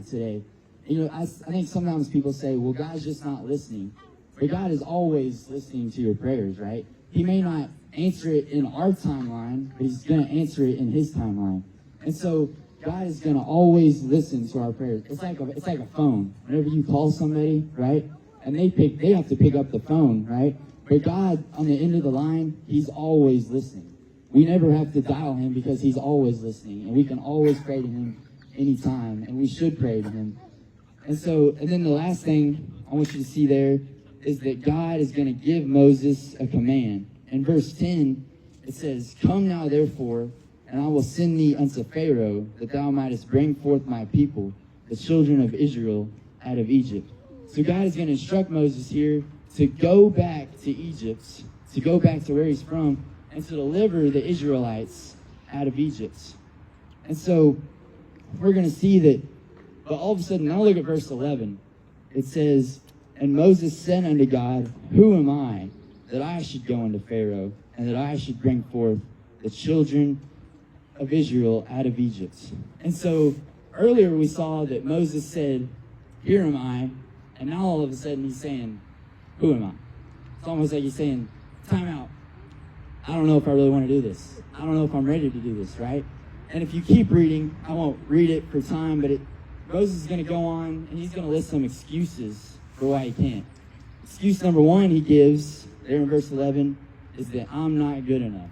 God today. You know, I think sometimes people say, well, God's just not listening. But God is always listening to your prayers, right? He may not answer it in our timeline, but he's going to answer it in his timeline. And so God is going to always listen to our prayers. It's like a phone. Whenever you call somebody, right? And they have to pick up the phone, right? But God, on the end of the line, he's always listening. We never have to dial him because he's always listening. And we can always pray to him anytime. And we should pray to him. And then the last thing I want you to see there is that God is going to give Moses a command. In verse 10, it says, "Come now, therefore, and I will send thee unto Pharaoh, that thou mightest bring forth my people, the children of Israel, out of Egypt." So God is going to instruct Moses here to go back to Egypt, to go back to where he's from, and to deliver the Israelites out of Egypt. And so we're going to see that, but all of a sudden, now look at verse 11. It says, "And Moses said unto God, Who am I, that I should go unto Pharaoh, and that I should bring forth the children of Israel out of Egypt?" And so earlier we saw that Moses said, "Here am I," and now all of a sudden he's saying, "Who am I?" It's almost like he's saying, "Time out. I don't know if I really want to do this. I don't know if I'm ready to do this," right? And if you keep reading, I won't read it for time, but Moses is going to go on, and he's going to list some excuses for why he can't. Excuse number one he gives, there in verse 11, is that I'm not good enough.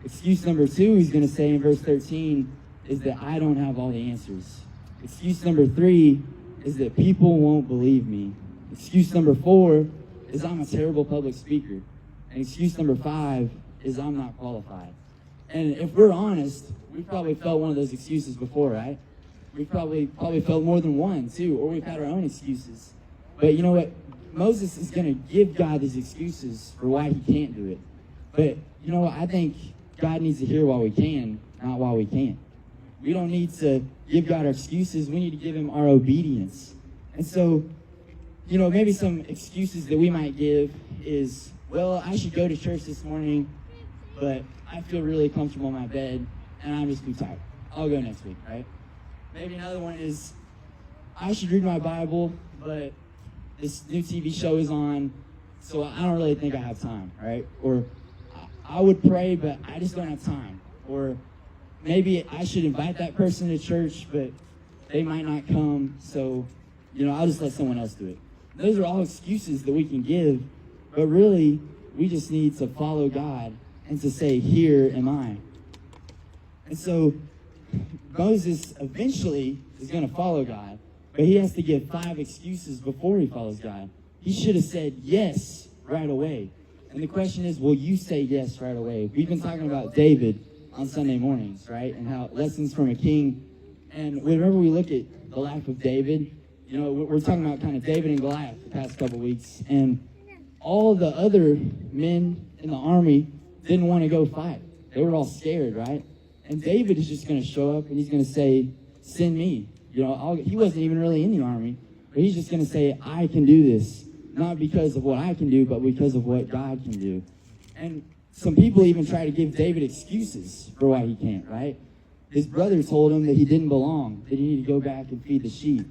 Excuse number two he's going to say in verse 13 is that I don't have all the answers. Excuse number three is that people won't believe me. Excuse number four is I'm a terrible public speaker. And excuse number five is I'm not qualified. And if we're honest, we've probably felt one of those excuses before, right? We've probably felt more than one, too, or we've had our own excuses. But you know what? Moses is going to give God these excuses for why he can't do it. But you know what? I think God needs to hear while we can, not while we can't. We don't need to give God our excuses. We need to give him our obedience. And so, you know, maybe some excuses that we might give is, well, I should go to church this morning, but I feel really comfortable in my bed, and I'm just too tired. I'll go next week, right? Maybe another one is, I should read my Bible, but this new TV show is on, so I don't really think I have time, right? Or I would pray, but I just don't have time. Or maybe I should invite that person to church, but they might not come, so, you know, I'll just let someone else do it. Those are all excuses that we can give, but really, we just need to follow God and to say, "Here am I." And so Moses eventually is going to follow God, but he has to give 5 excuses before he follows God. He should have said yes right away. And the question is, will you say yes right away? We've been talking about David on Sunday mornings, right? And how lessons from a king. And whenever we look at the life of David, you know, we're talking about kind of David and Goliath the past couple weeks. And all the other men in the army didn't want to go fight. They were all scared, right? And David is just going to show up and he's going to say, "Send me." You know, he wasn't even really in the army, but he's just going to say, "I can do this." Not because of what I can do, but because of what God can do. And some people even try to give David excuses for why he can't, right? His brother told him that he didn't belong, that he needed to go back and feed the sheep.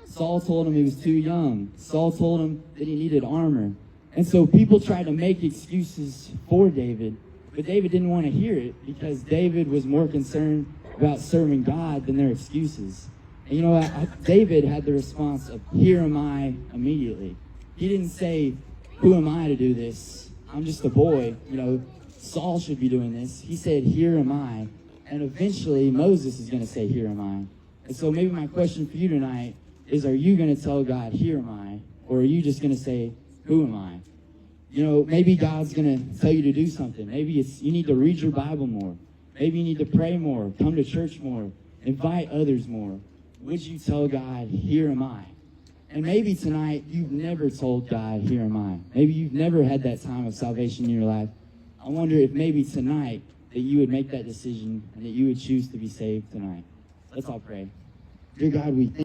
Saul told him he was too young. Saul told him that he needed armor. And so people tried to make excuses for David, but David didn't want to hear it because David was more concerned about serving God than their excuses. And you know what? David had the response of, "Here am I," immediately. He didn't say, "Who am I to do this? I'm just a boy. You know, Saul should be doing this." He said, "Here am I." And eventually Moses is going to say, "Here am I." And so maybe my question for you tonight is, are you going to tell God, "Here am I," or are you just going to say, "Who am I?" You know, maybe God's going to tell you to do something. Maybe it's you need to read your Bible more. Maybe you need to pray more, come to church more, invite others more. Would you tell God, "Here am I"? And maybe tonight you've never told God, "Here am I." Maybe you've never had that time of salvation in your life. I wonder if maybe tonight that you would make that decision and that you would choose to be saved tonight. Let's all pray. Dear God, we thank you.